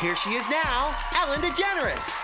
Here she is now, Ellen DeGeneres.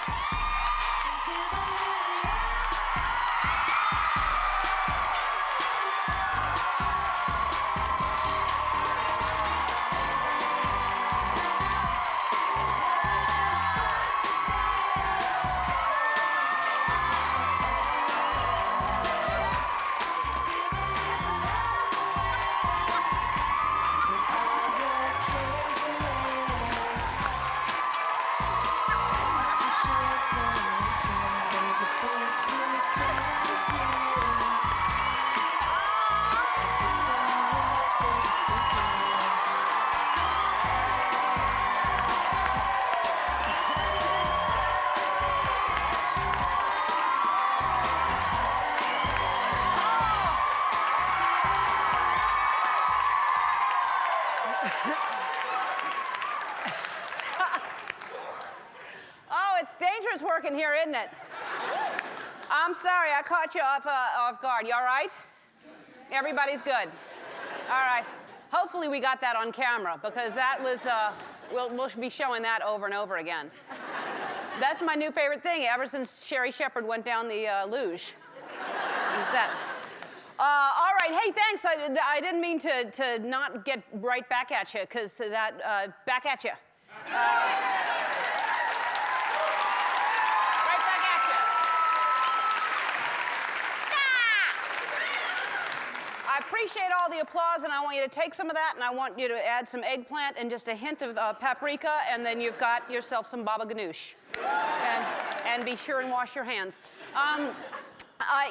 Oh, it's dangerous working here, isn't it? I'm sorry, I caught you off guard. You all right? Everybody's good. All right. Hopefully we got that on camera, because that was, we'll be showing that over and over again. That's my new favorite thing ever since Sherry Shepherd went down the luge. Who's that? All right, hey, thanks. I didn't mean to not get right back at you, because that, back at you. Right back at you. I appreciate all the applause, and I want you to take some of that, and I want you to add some eggplant and just a hint of paprika, and then you've got yourself some baba ganoush. And be sure and wash your hands.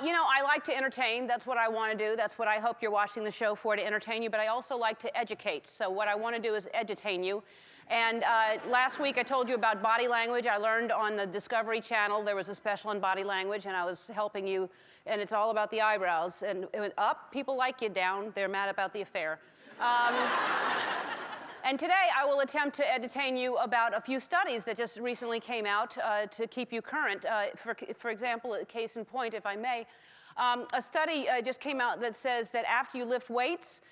You know, I like to entertain. That's what I want to do. That's what I hope you're watching the show for, to entertain you. But I also like to educate. So what I want to do is edutain you. And last week I told you about body language. I learned on the Discovery Channel there was a special on body language, and I was helping you. And it's all about the eyebrows. And it went up, people like you. Down, they're mad about the affair. And today I will attempt to entertain you about a few studies that just recently came out to keep you current. For example, a case in point, if I may, a study just came out that says that after you lift weights,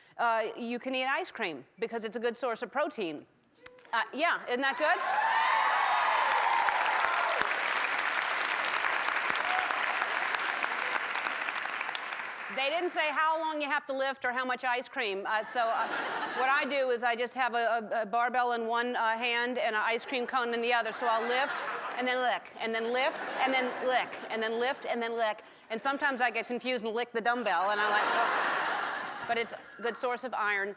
you can eat ice cream because it's a good source of protein. Yeah, isn't that good? They didn't say how long you have to lift or how much ice cream. What I do is I just have a barbell in one hand and an ice cream cone in the other. So I'll lift and then lick, and then lift and then lick, and then lift and then lick. And sometimes I get confused and lick the dumbbell, and I'm like, oh. But it's a good source of iron.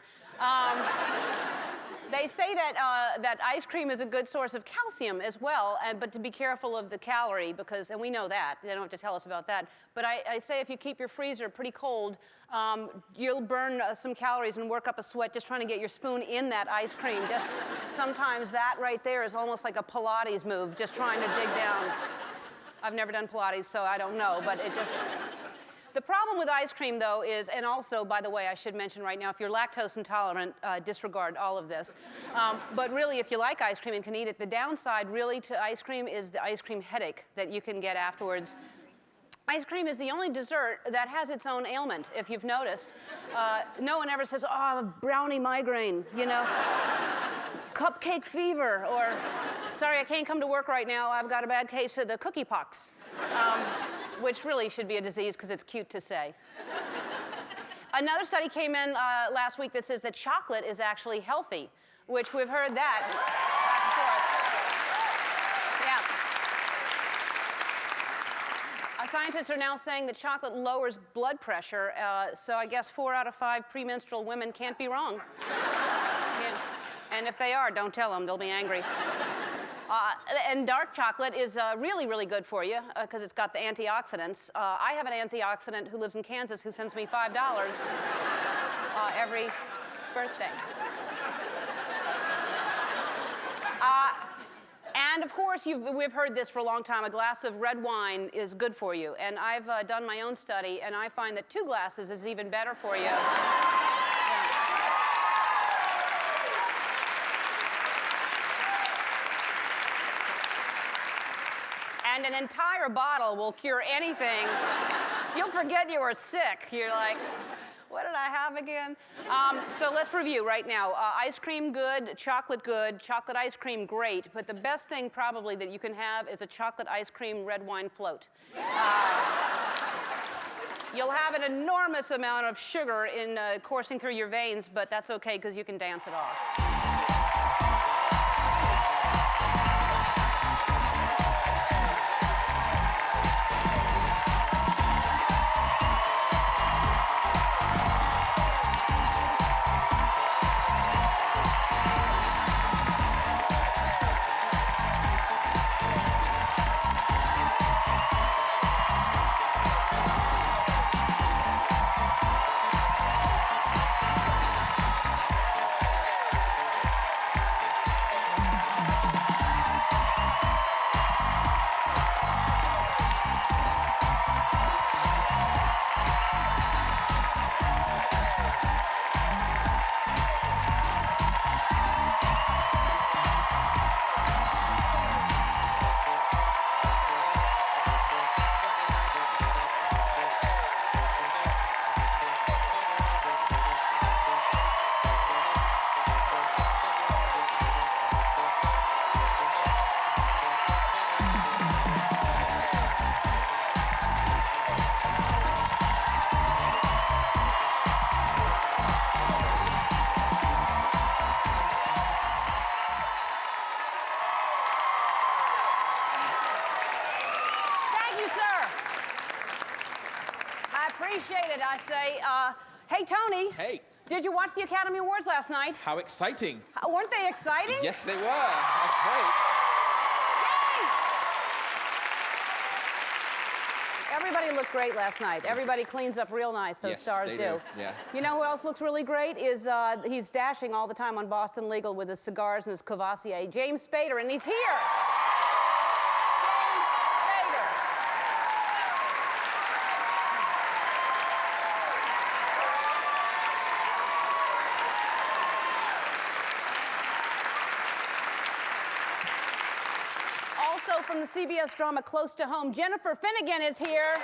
They say that ice cream is a good source of calcium as well, but to be careful of the calorie, because, and we know that, they don't have to tell us about that, but I say if you keep your freezer pretty cold, you'll burn some calories and work up a sweat just trying to get your spoon in that ice cream. Just sometimes that right there is almost like a Pilates move, just trying to dig down. I've never done Pilates, so I don't know, but it just... The problem with ice cream, though, is, and also, by the way, I should mention right now, if you're lactose intolerant, disregard all of this. But really, if you like ice cream and can eat it, the downside, really, to ice cream is the ice cream headache that you can get afterwards. Ice cream is the only dessert that has its own ailment, if you've noticed. No one ever says, oh, brownie migraine, you know, cupcake fever, or, sorry, I can't come to work right now, I've got a bad case of the cookie pox. Which really should be a disease because it's cute to say. Another study came in last week that says that chocolate is actually healthy, which we've heard that back and forth. Yeah. Scientists are now saying that chocolate lowers blood pressure, so I guess 4 out of 5 premenstrual women can't be wrong. And if they are, don't tell them, they'll be angry. And dark chocolate is really, really good for you because it's got the antioxidants. I have an antioxidant who lives in Kansas who sends me $5 every birthday. And of course, we've heard this for a long time, a glass of red wine is good for you. And I've done my own study, and I find that 2 glasses is even better for you. And an entire bottle will cure anything. You'll forget you were sick. You're like, what did I I have again? So let's review right now. Ice cream, good. Chocolate, good. Chocolate ice cream, great. But the best thing probably that you can have is a chocolate ice cream red wine float. You'll have an enormous amount of sugar coursing through your veins, but that's okay because you can dance it off. Appreciate it, I say. Hey, Tony. Hey. Did you watch the Academy Awards last night? How exciting. Weren't they exciting? Yes, they were. That's great. Yay! Everybody looked great last night. Everybody cleans up real nice, those stars they do. Yeah. You know who else looks really great? Is he's dashing all the time on Boston Legal with his cigars and his Courvoisier. James Spader, and he's here. Also from the CBS drama Close to Home, Jennifer Finnegan is here.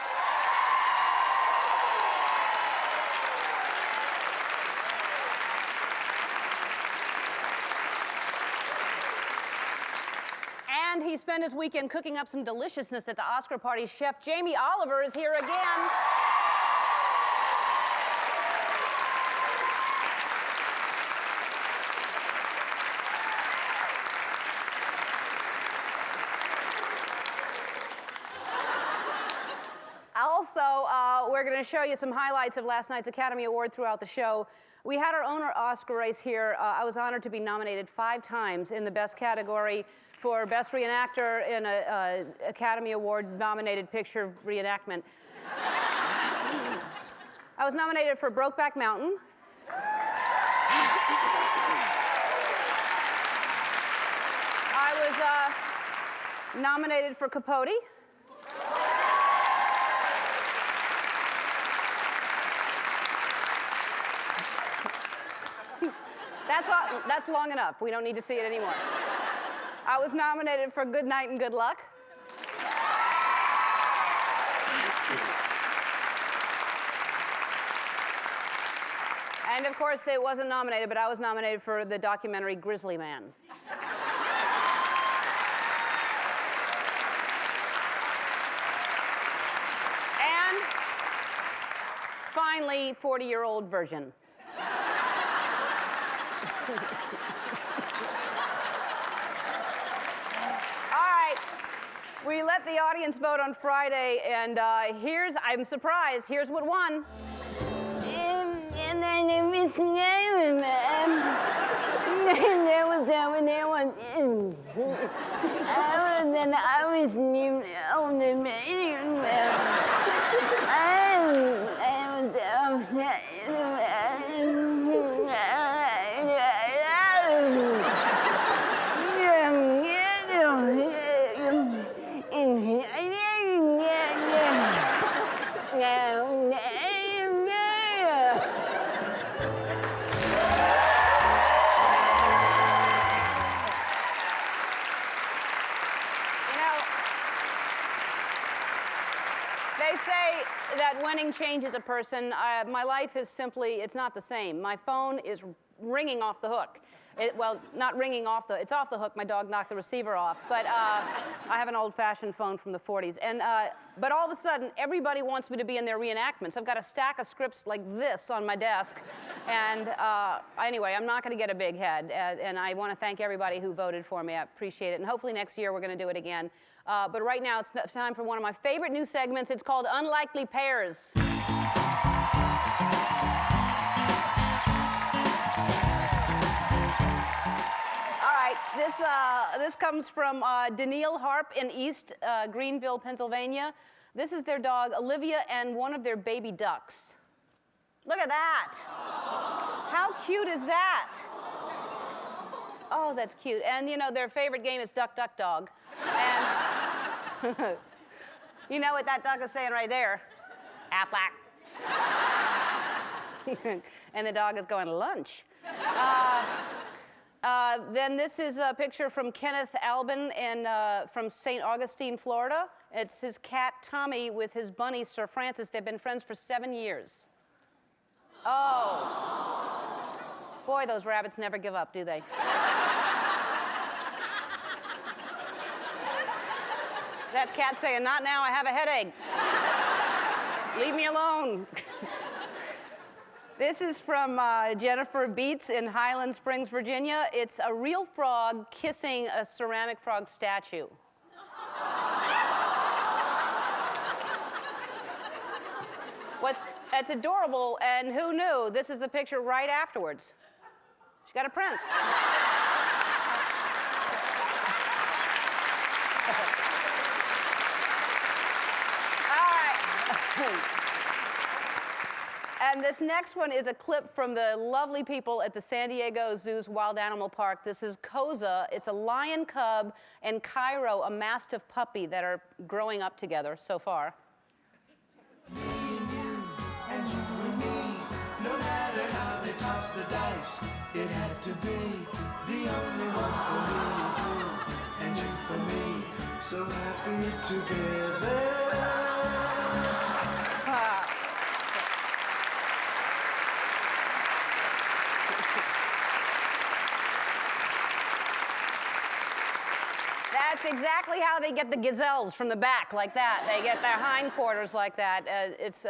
And he spent his weekend cooking up some deliciousness at the Oscar party. Chef Jamie Oliver is here again. Also, we're going to show you some highlights of last night's Academy Award throughout the show. We had our own Oscar race here. I was honored to be nominated 5 times in the Best category for Best Reenactor in an Academy Award-nominated picture reenactment. I was nominated for Brokeback Mountain. I was nominated for Capote. That's long enough. We don't need to see it anymore. I was nominated for Good Night and Good Luck. And of course, it wasn't nominated, but I was nominated for the documentary Grizzly Man. And finally, 40-year-old virgin. We let the audience vote on Friday, and I'm surprised, here's what won. And then it was there was over there one. Then I was named on the meeting. I was upset. They They say that winning changes a person. My life is simply, it's not the same. My phone is ringing off the hook. Well, not ringing off the, it's off the hook. My dog knocked the receiver off. But I have an old-fashioned phone from the 40s. But all of a sudden, everybody wants me to be in their reenactments. I've got a stack of scripts like this on my desk. And anyway, I'm not going to get a big head. And I want to thank everybody who voted for me. I appreciate it. And hopefully next year we're going to do it again. But right now, it's time for one of my favorite new segments. It's called Unlikely Pairs. This comes from Daniil Harp in East Greenville, Pennsylvania. This is their dog, Olivia, and one of their baby ducks. Look at that. How cute is that? Oh, that's cute. And, you know, their favorite game is Duck, Duck, Dog. And you know what that duck is saying right there? Aflac. And the dog is going to lunch. Then this is a picture from Kenneth Albin from St. Augustine, Florida. It's his cat, Tommy, with his bunny, Sir Francis. They've been friends for 7 years. Oh. Boy, those rabbits never give up, do they? That cat saying, "Not now, I have a headache. Leave me alone." This is from Jennifer Beets in Highland Springs, Virginia. It's a real frog kissing a ceramic frog statue. That's adorable, and who knew? This is the picture right afterwards. She got a prince. All right. And this next one is a clip from the lovely people at the San Diego Zoo's Wild Animal Park. This is Koza. It's a lion cub and Cairo, a mastiff puppy that are growing up together so far. Me and you and me, no matter how they toss the dice, it had to be the only one for me is you and you for me, so happy together. That's exactly how they get the gazelles from the back, like that. They get their hindquarters like that. It's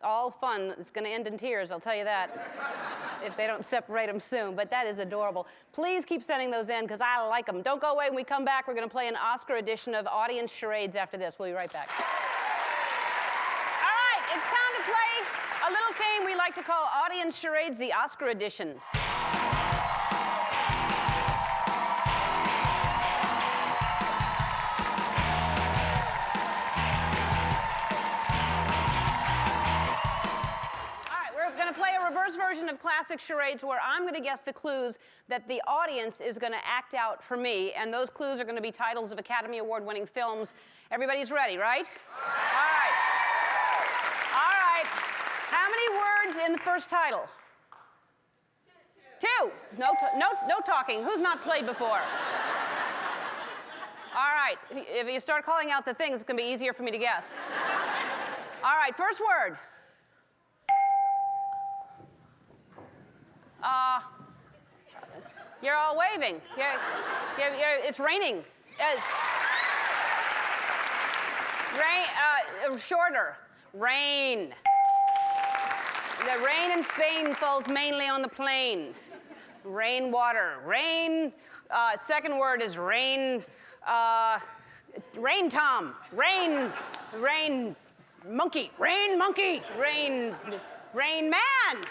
all fun. It's going to end in tears, I'll tell you that, if they don't separate them soon. But that is adorable. Please keep sending those in, because I like them. Don't go away. When we come back, we're going to play an Oscar edition of Audience Charades after this. We'll be right back. All right, it's time to play a little game we like to call Audience Charades, the Oscar edition. Reverse version of classic charades where I'm going to guess the clues that the audience is going to act out for me, and those clues are going to be titles of Academy Award-winning films. Everybody's ready, right? All right. All right. How many words in the first title? Two. No talking. Who's not played before? All right. If you start calling out the things, it's going to be easier for me to guess. All right. First word. You're all waving. It's raining. Shorter. Rain. The rain in Spain falls mainly on the plain. Rainwater. Rain. Second word is rain. Rain Tom. Rain monkey. Rain monkey. Rain man. Rain man.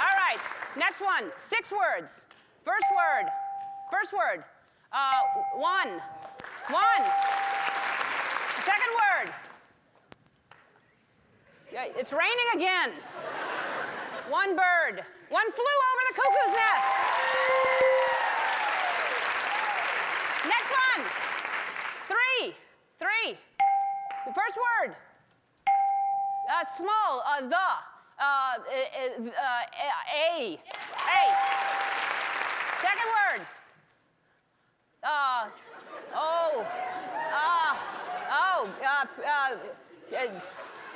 All right, next one. 6 words. First word. One. Second word. It's raining again. One bird. One flew over the cuckoo's nest. Next one. 3. The first word. Small. A. Second word.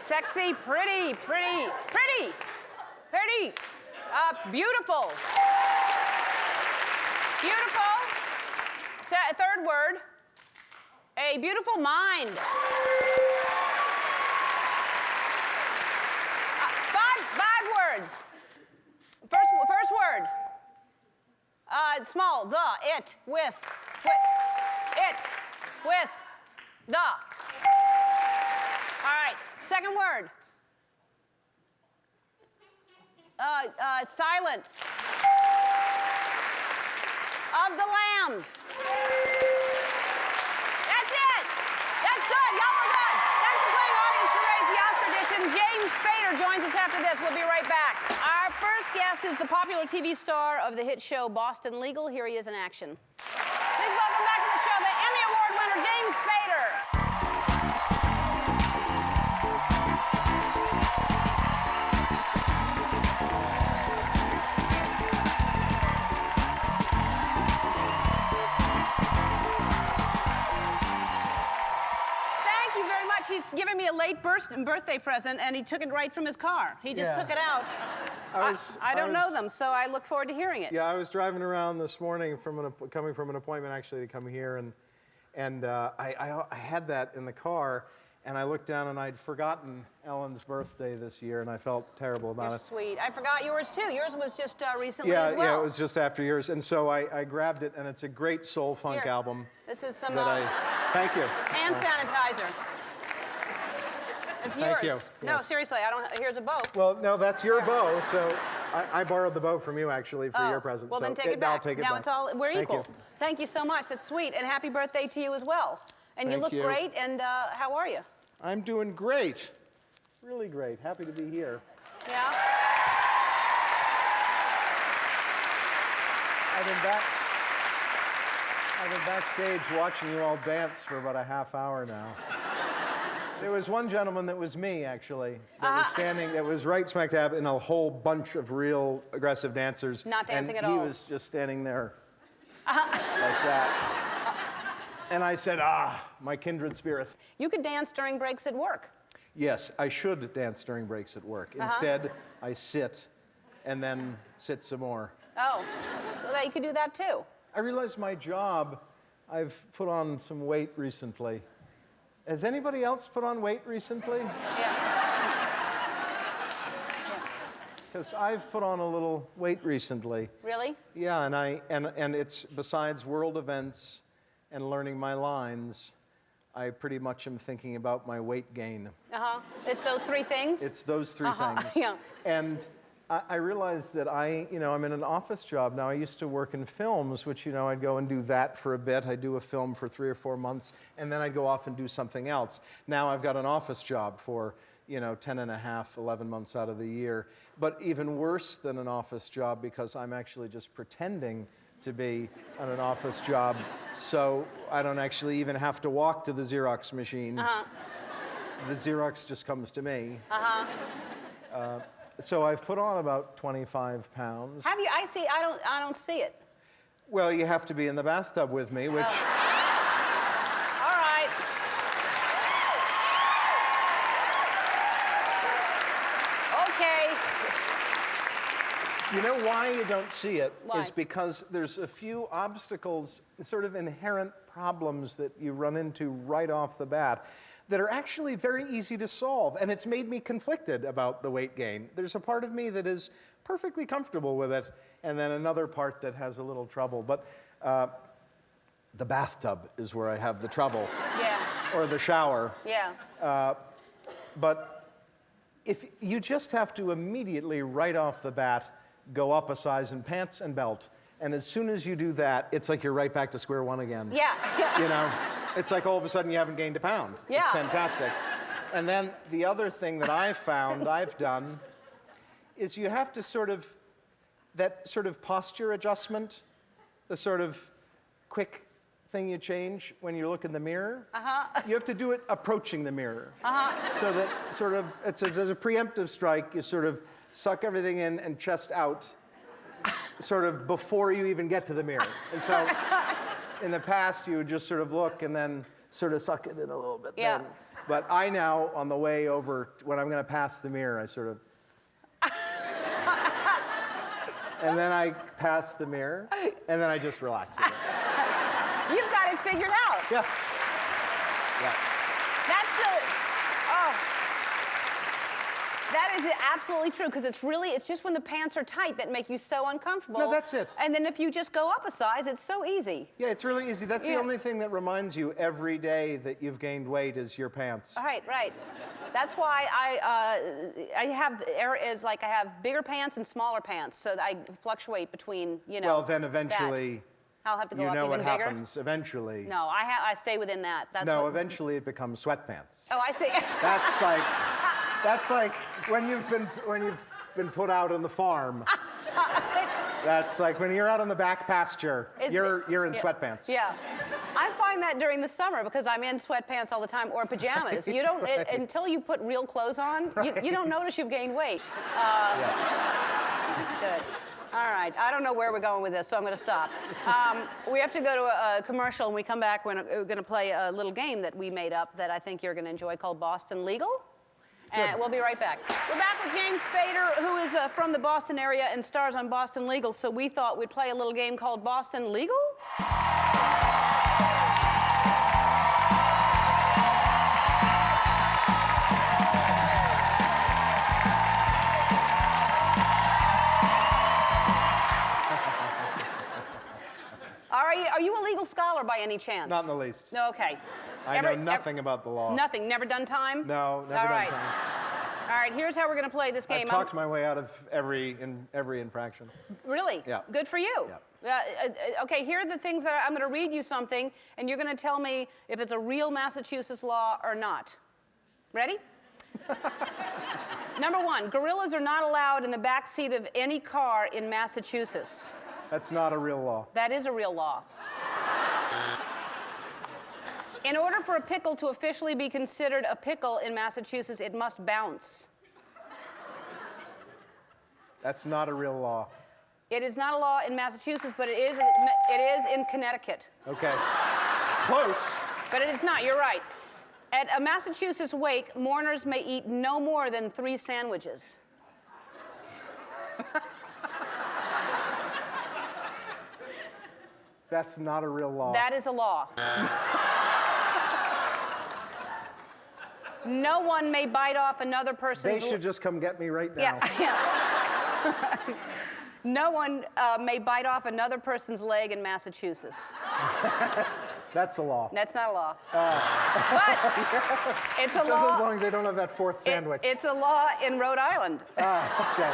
Sexy, pretty, beautiful. Beautiful. Third word. A beautiful mind. Five words. First word. Small. The. It. With. It. With. The. All right. Second word. Silence. Of the lambs. That's it. That's good. Y'all are good. Thanks for playing Audience Charades, the Oscar edition. James Spader joins us after this. We'll be right back. Our first guest is the popular TV star of the hit show Boston Legal. Here he is in action. Please welcome back to the show the Emmy Award winner, James Spader. He's giving me a late birthday present, and he took it right from his car. He just took it out. I don't know them, so I look forward to hearing it. Yeah, I was driving around this morning coming from an appointment actually to come here, and I had that in the car, and I looked down and I'd forgotten Ellen's birthday this year, and I felt terrible about You're it. Sweet. I forgot yours too. Yours was just recently as well. Yeah, it was just after yours, and so I grabbed it, and it's a great soul funk album. This is some thank you. hand sanitizer. It's yours. Thank you. No, Yes. seriously, I don't. Here's a bow. Well, no, that's your bow, so I borrowed the bow from you actually for your present. Well, so then take it back. I'll take it now back. it's all we're Thank equal. you. Thank you so much. It's sweet, and happy birthday to you as well. And you Thank look you. great. And how are you? I'm doing great. Really great. Happy to be here. Yeah. I've been backstage watching you all dance for about a half hour now. There was one gentleman that was me, actually, that was standing, that was right smack dab in a whole bunch of real aggressive dancers. Not dancing and at all. he was just standing there like that. And I said, my kindred spirit. You could dance during breaks at work. Yes, I should dance during breaks at work. Instead, I sit and then sit some more. Oh, well, you could do that too. I realized my job, I've put on some weight recently. Has anybody else put on weight recently? Yeah. Because I've put on a little weight recently. Really? Yeah, and it's besides world events and learning my lines, I pretty much am thinking about my weight gain. It's those three things? It's those three things. Yeah. And I realized that I'm in an office job now. I used to work in films, which, I'd go and do that for a bit. I'd do a film for 3 or 4 months, and then I'd go off and do something else. Now I've got an office job for, 10 and a half, 11 months out of the year. But even worse than an office job, because I'm actually just pretending to be on an office job, so I don't actually even have to walk to the Xerox machine. The Xerox just comes to me. So I've put on about 25 pounds. Have you? I see. I don't see it. Well, you have to be in the bathtub with me, which... All right. Okay. You know why you don't see it? Why? Is because there's a few obstacles, sort of inherent problems that you run into right off the bat that are actually very easy to solve, and it's made me conflicted about the weight gain. There's a part of me that is perfectly comfortable with it, and then another part that has a little trouble. But the bathtub is where I have the trouble. Yeah. Or the shower. Yeah. But if you just have to immediately, right off the bat, go up a size in pants and belt, and as soon as you do that, it's like you're right back to square one again. Yeah. It's like all of a sudden you haven't gained a pound. Yeah. It's fantastic. And then the other thing that I've done, is you have to that sort of posture adjustment, the sort of quick thing you change when you look in the mirror. You have to do it approaching the mirror. So that it's as a preemptive strike, you sort of suck everything in and chest out, sort of before you even get to the mirror. And so in the past, you would just sort of look and then sort of suck it in a little bit. Yeah. Then. But I now, on the way over, when I'm going to pass the mirror, I sort of... and then I pass the mirror, and then I just relax a bit. You've got it figured out. Yeah. Yeah. That's the, oh. That is absolutely true, because it's just when the pants are tight that make you so uncomfortable. No, that's it. And then if you just go up a size, it's so easy. Yeah, it's really easy. That's the Yeah. only thing that reminds you every day that you've gained weight is your pants. Right. That's why I have bigger pants and smaller pants, so I fluctuate between, Well, then eventually... that. I'll have to go You up know even what bigger. happens eventually. No, I stay within that. That's No, what, eventually it becomes sweatpants. Oh, I see. That's like when you've been put out on the farm. That's like when you're out on the back pasture. You're in sweatpants. Yeah. I find that during the summer because I'm in sweatpants all the time or pajamas. You don't until you put real clothes on. You don't notice you've gained weight. Good. All right, I don't know where we're going with this, so I'm going to stop. We have to go to a commercial, and we come back. We're going to play a little game that we made up that I think you're going to enjoy called Boston Legal. And we'll be right back. We're back with James Spader, who is from the Boston area and stars on Boston Legal, so we thought we'd play a little game called Boston Legal. Are you a legal scholar by any chance? Not in the least. No, okay. I know nothing about the law. Nothing? Never done time? No, never done time. All right, here's how we're going to play this game. I've talked my way out of every infraction. Really? Yeah. Good for you. Yeah. Okay, here are the things that I'm going to read you something, and you're going to tell me if it's a real Massachusetts law or not. Ready? Number one, gorillas are not allowed in the back seat of any car in Massachusetts. That's not a real law. That is a real law. In order for a pickle to officially be considered a pickle in Massachusetts, it must bounce. That's not a real law. It is not a law in Massachusetts, but it is in Connecticut. Okay. Close. But it is not, you're right. At a Massachusetts wake, mourners may eat no more than 3 sandwiches. That's not a real law. That is a law. No one may bite off another person's... They should just come get me right now. Yeah. No one may bite off another person's leg in Massachusetts. That's a law. That's not a law. But it's a law... Just as long as they don't have that 4th sandwich. It's a law in Rhode Island. Okay.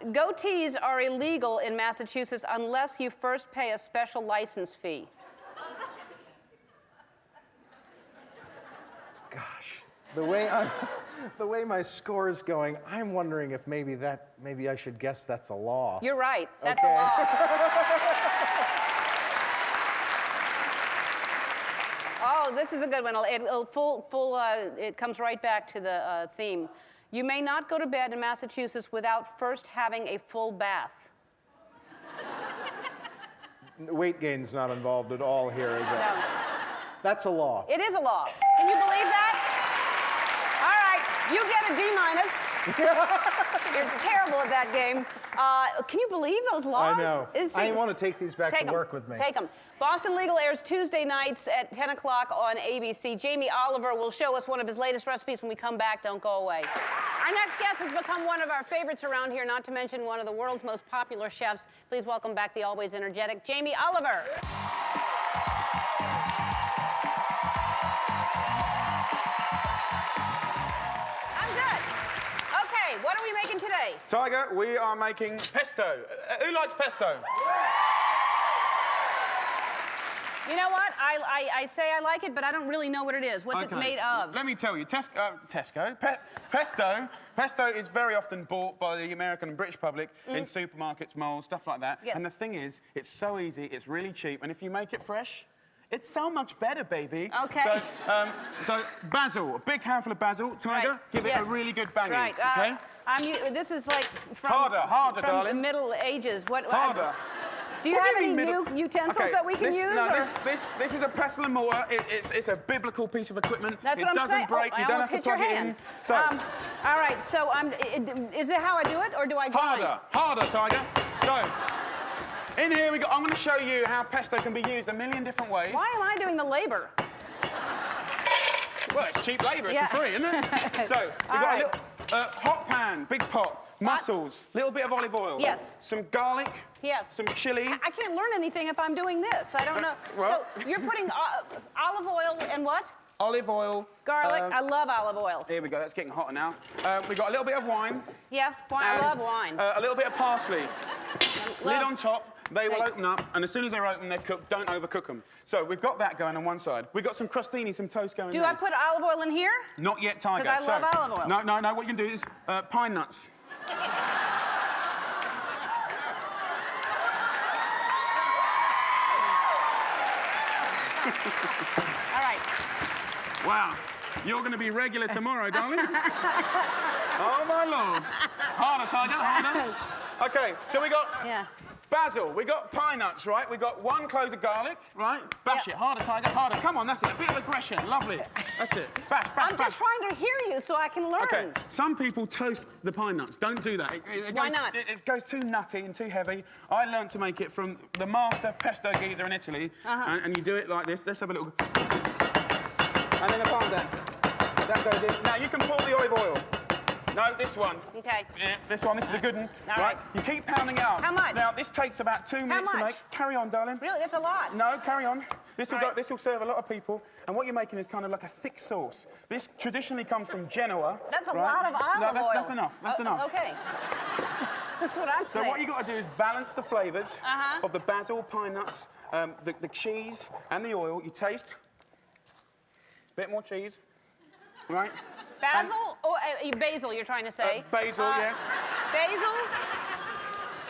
Goatees are illegal in Massachusetts unless you first pay a special license fee. Gosh, the way my score is going, I'm wondering if maybe I should guess that's a law. You're right. That's Okay. a law. Oh, this is a good one. It comes right back to the theme. You may not go to bed in Massachusetts without first having a full bath. Weight gain's not involved at all here, is it? No. That's a law. It is a law. Can you believe that? All right, you get a D-. You're terrible at that game. Can you believe those laws? I know. I want to take these back to work with me. Take them. Boston Legal airs Tuesday nights at 10 o'clock on ABC. Jamie Oliver will show us one of his latest recipes when we come back. Don't go away. Our next guest has become one of our favorites around here, not to mention one of the world's most popular chefs. Please welcome back the always energetic Jamie Oliver. I'm good. Okay, what are we making today? Tiger, we are making pesto. Who likes pesto? You know what? I say I like it, but I don't really know what it is. What's it made of? Let me tell you. Pesto is very often bought by the American and British public in supermarkets, malls, stuff like that. Yes. And the thing is, it's so easy, it's really cheap, and if you make it fresh, it's so much better, baby. Okay. So basil, a big handful of basil. Tiger, Right. give it a really good banging. Right. Okay? This is like from Harder, from darling. the Middle Ages. Harder. Do you What have do any mean new utensils that we can use? No, or? this is a pestle and mortar. It's a biblical piece of equipment. That's it what I'm doesn't saying. break. Oh, You I don't almost have to hit your plug it hand. in. So, all right, so is it how I do it, or do I grind? harder, Tiger. Go. In here we go. I'm going to show you how pesto can be used a million different ways. Why am I doing the labor? Well, it's cheap labour. It's Yeah. for free, isn't it? So we've got a little hot pan, big pot, mussels, little bit of olive oil. Yes. Some garlic. Yes. Some chili. I can't learn anything if I'm doing this. I don't know. well- So you're putting olive oil and what? Olive oil. Garlic. I love olive oil. Here we go. That's getting hotter now. We've got a little bit of wine. Yeah, wine. I and, love wine. A little bit of parsley. Lid Love- on top. They will Right. open up, and as soon as they're open, they're cooked. Don't overcook them. So we've got that going on one side. We've got some crostini, some toast going Do there. I put olive oil in here? Not yet, Tiger. 'Cause I love olive oil. No. What you can do is pine nuts. All right. Wow. You're going to be regular tomorrow, darling. Oh, my Lord. Harder, Tiger, harder. OK, so we got basil. We got pine nuts, right? We got one clove of garlic, right? Bash it. Harder, Tiger, harder. Come on, that's it. A bit of aggression. Lovely. That's it. Bash, bash, I'm bash. just trying to hear you so I can learn. OK, some people toast the pine nuts. Don't do that. Why not? It goes too nutty and too heavy. I learned to make it from the master pesto geezer in Italy. And you do it like this. Let's have a little... And then a palm down. That goes in. Now, you can pour the olive oil. No, this one. Okay. Yeah, this one. This is a good one. All right. You keep pounding it up. How much? Now, this takes about 2 minutes to much? make. Carry on, darling. Really? That's a lot. No, carry on. This will All right. this will serve a lot of people. And what you're making is kind of like a thick sauce. This traditionally comes from Genoa. That's a right? lot of olive No, oil. that's enough. That's enough. Okay. That's what I'm So saying. what you got to do is balance the flavours of the basil, pine nuts, the cheese, and the oil. You taste. Bit more cheese. Right? Basil? Basil, you're trying to say. Basil, yes. Basil,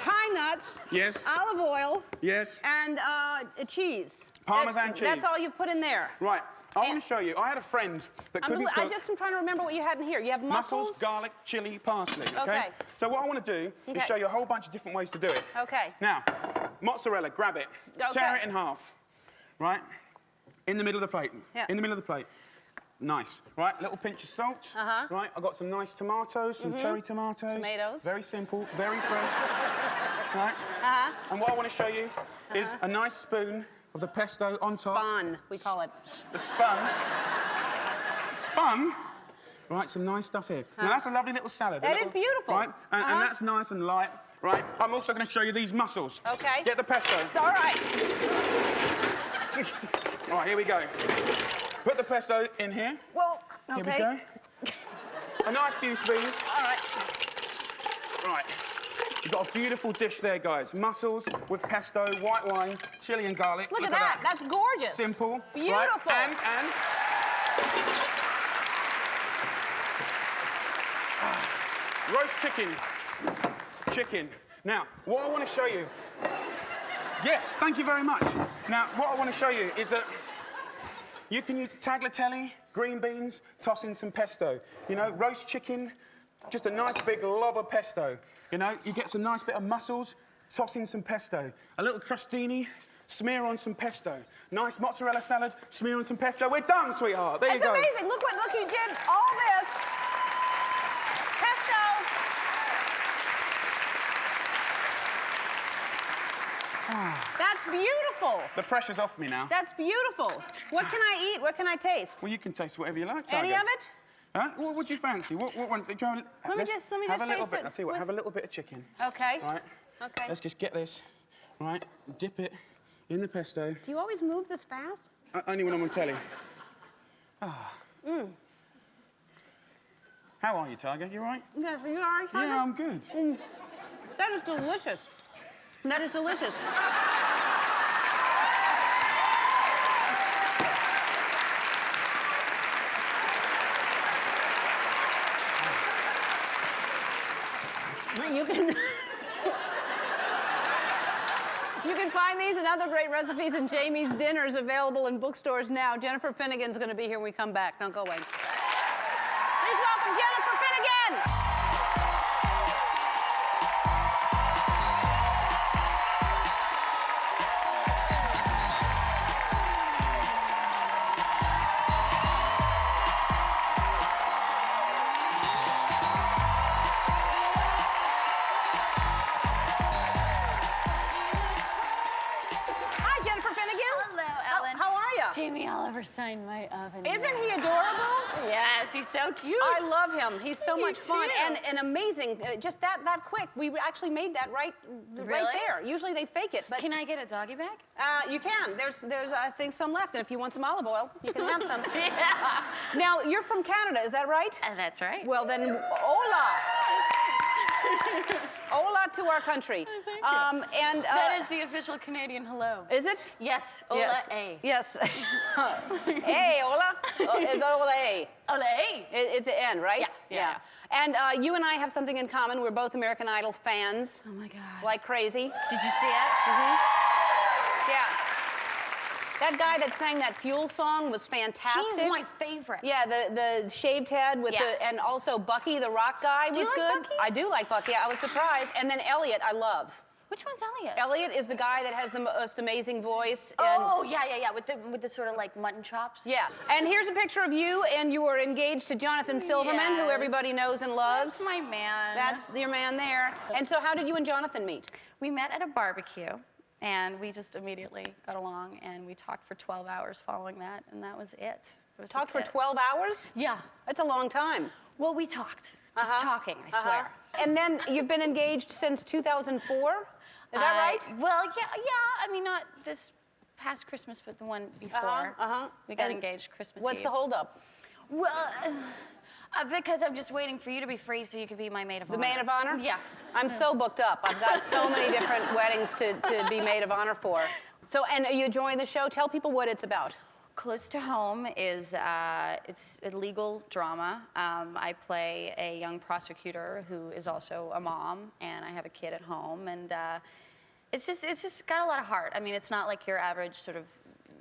pine nuts, Yes. olive oil, Yes. and cheese. Parmesan cheese. That's all you put in there. Right. I want to show you. I had a friend that couldn't I cook. just am trying to remember what you had in here. You have mussels? Garlic, chili, parsley. Okay. So what I want to do is Okay. show you a whole bunch of different ways to do it. Okay. Now, mozzarella, grab it. Okay. Tear it in half. Right? In the middle of the plate. Yeah. In the middle of the plate. Nice. Right, little pinch of salt. Right, I've got some nice tomatoes, some cherry tomatoes. Tomatoes. Very simple, very fresh. Right? And what I want to show you is a nice spoon of the pesto on top. Spun, we call it. The spun. Spun. Right, some nice stuff here. Now, that's a lovely little salad. That is beautiful. Right, and that's nice and light. Right, I'm also going to show you these mussels. Okay. Get the pesto. All right. All right, here we go. Put the pesto in here. Well, okay. Here we go. A nice few spoons. All right. Right. You've got a beautiful dish there, guys. Mussels with pesto, white wine, chili and garlic. Look at that. That's gorgeous. Simple. Beautiful. Right? And... roast chicken. Chicken. Now, what I want to show you... Yes, thank you very much. Now, what I want to show you is that you can use tagliatelle, green beans, toss in some pesto. You know, roast chicken, just a nice big lob of pesto. You know, you get some nice bit of mussels, toss in some pesto. A little crostini, smear on some pesto. Nice mozzarella salad, smear on some pesto. We're done, sweetheart. There you go. It's amazing. Look you did all this. Pesto. That's beautiful. The pressure's off me now. That's beautiful. What can I eat? What can I taste? Well, you can taste whatever you like, Tiger. Any of it? Huh? What would you fancy? What one? Do you want, Let me just have a little taste bit. it I'll tell you what, with- have a little bit of chicken. Okay. Right. Okay. Let's just get this. Right. Dip it in the pesto. Do you always move this fast? Only when I'm on telly. How are you, Tiger? You right? Yeah, you all right, Tiger? Yeah, I'm good. That is delicious. That is delicious. You can... You can find these and other great recipes in Jamie's Dinners, available in bookstores now. Jennifer Finnegan's going to be here when we come back. Don't go away. Please welcome Jennifer Finnegan! Jamie Oliver signed my oven. Isn't he adorable? Yes, he's so cute. I love him. He's so Me much fun too. and amazing. Just that quick. We actually made that right Really? there. Usually they fake it, but Can I get a doggy bag? you can. There's I think some left, and if you want some olive oil, you can have some. Yeah. Now you're from Canada, is that right? That's right. Well then, hola. Hola to our country. Thank you. And That is the official Canadian hello. is it? Yes, Ola Yes. A. Yes. Hey, hola. It's hola A. Ola A. At the end, right? Yeah. And you and I have something in common. We're both American Idol fans. Oh my God. Like crazy. Did you see it? Yeah. That guy that sang that Fuel song was fantastic. He's my favorite. Yeah, the shaved head with Yeah. and also Bucky, the rock guy, was you like good. Bucky? I do like Bucky. I was surprised. And then Elliot, I love. Which one's Elliot? Elliot is the guy that has the most amazing voice. Oh, yeah, with the sort of like mutton chops. Yeah. And here's a picture of you, and you were engaged to Jonathan Silverman, who Yes. everybody knows and loves. That's my man. That's your man there. And so how did you and Jonathan meet? We met at a barbecue, and we just immediately got along, and we talked for 12 hours following that, and that was it. It was Talked just for it. 12 hours? Yeah. That's a long time. Well, we talked. Just Uh-huh. talking, I swear. And then you've been engaged since 2004? Is that right? Well, yeah. I mean, not this past Christmas, but the one before. We got And engaged Christmas What's Eve. the holdup? Well, because I'm just waiting for you to be free so you could be my maid of honor. The maid of honor? Yeah. I'm so booked up. I've got so many different weddings to be maid of honor for. So, and are you enjoying the show? Tell people what it's about. Close to Home is it's a legal drama. I play a young prosecutor who is also a mom, and I have a kid at home, and it's just got a lot of heart. I mean, it's not like your average sort of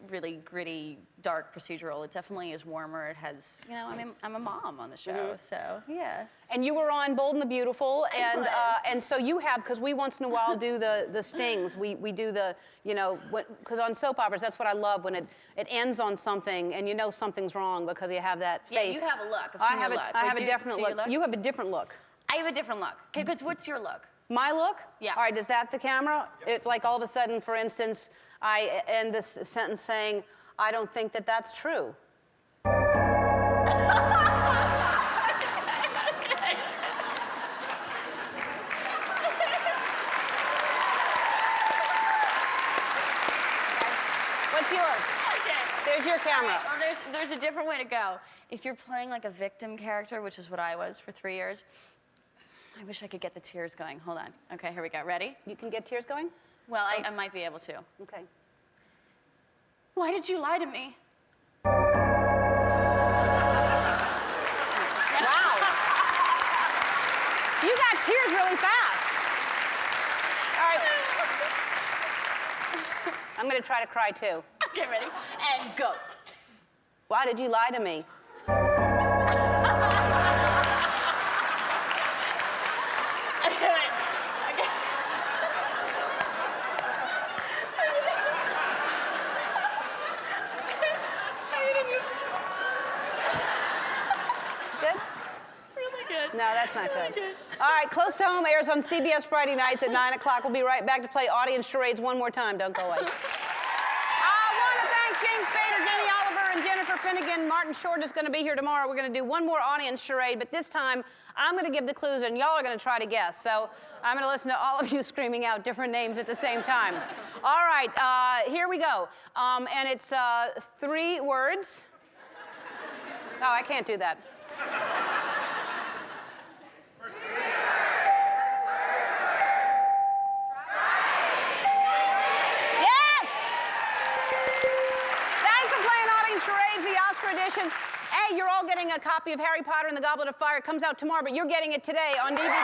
really gritty, dark procedural. It definitely is warmer. It has, I mean, I'm a mom on the show, so yeah. And you were on Bold and the Beautiful, I was. and so you have, because we once in a while do the stings. We do the, because on soap operas, that's what I love, when it ends on something and you know something's wrong because you have that face. Yeah, you have a look. I've I seen have your a, look. I Wait, have a do- definite do you look. You have a different look. I have a different look. Okay, but what's your look? My look? Yeah. All right, is that the camera? If, like, all of a sudden, for instance, I end this sentence saying, I don't think that that's true. What's yours? Okay. There's your camera. All right, well, there's a different way to go. If you're playing like a victim character, which is what I was for 3 years, I wish I could get the tears going. Hold on. Okay, here we go. Ready? You can get tears going? Well, I might be able to. Okay. Why did you lie to me? Wow. You got tears really fast. All right. I'm going to try to cry too. Okay, ready? And go. Why did you lie to me? Okay, wait. Okay. Good? Really good. No, that's not good. All right, Close to Home airs on CBS Friday nights at 9 o'clock. We'll be right back to play audience charades one more time. Don't go away. I want to thank James Spader, Jenny Oliver, and Jennifer Finnegan. Martin Short is going to be here tomorrow. We're going to do one more audience charade, but this time I'm going to give the clues, and y'all are going to try to guess. So I'm going to listen to all of you screaming out different names at the same time. All right, here we go. And it's 3 words. Oh, I can't do that. Yes! Thanks for playing Audience Charades, the Oscar edition. Hey, you're all getting a copy of Harry Potter and the Goblet of Fire. It comes out tomorrow, but you're getting it today on DVD.